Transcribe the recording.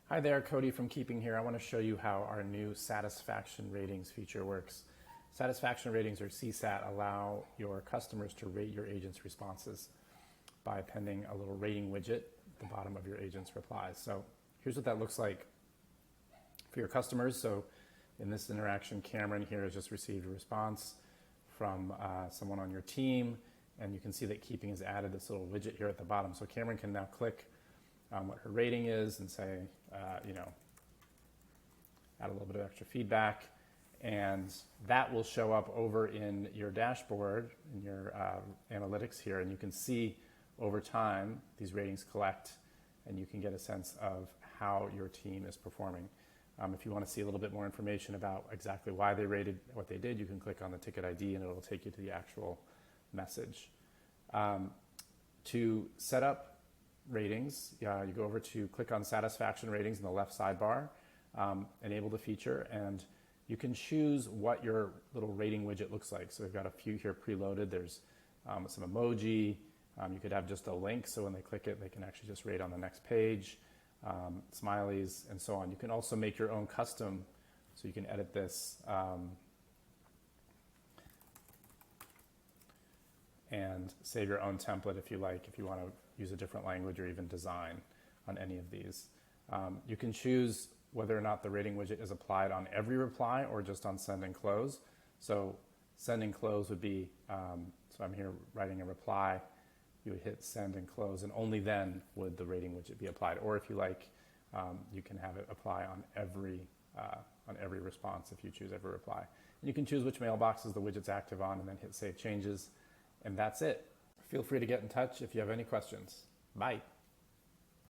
Hi there, Cody from Keeping here. I want to show you how our new satisfaction ratings feature works. Satisfaction ratings, or CSAT, allow your customers to rate your agent's responses by appending a little rating widget at the bottom of your agent's replies. So here's what that looks like for your customers. So in this interaction, Cameron here has just received a response from someone on your team, and you can see that Keeping has added this little widget here at the bottom. So Cameron can now click what her rating is and say, add a little bit of extra feedback, and that will show up over in your dashboard, in your analytics here, and you can see over time these ratings collect, and you can get a sense of how your team is performing. If you want to see a little bit more information about exactly why they rated what they did, you can click on the ticket ID and it'll take you to the actual message. To set up ratings, you go over to click on satisfaction ratings in the left sidebar, enable the feature, and you can choose what your little rating widget looks like. So we've got a few here preloaded. There's some emoji. You could have just a link, so when they click it, they can actually just rate on the next page, smileys, and so on. You can also make your own custom, so you can edit this and save your own template if you like, if you want to use a different language or even design on any of these. You can choose whether or not the rating widget is applied on every reply or just on send and close. So send and close would be, so I'm here writing a reply, you would hit send and close, and only then would the rating widget be applied. Or if you like, you can have it apply on every response if you choose every reply. And you can choose which mailboxes the widget's active on and then hit save changes, and that's it. Feel free to get in touch if you have any questions. Bye.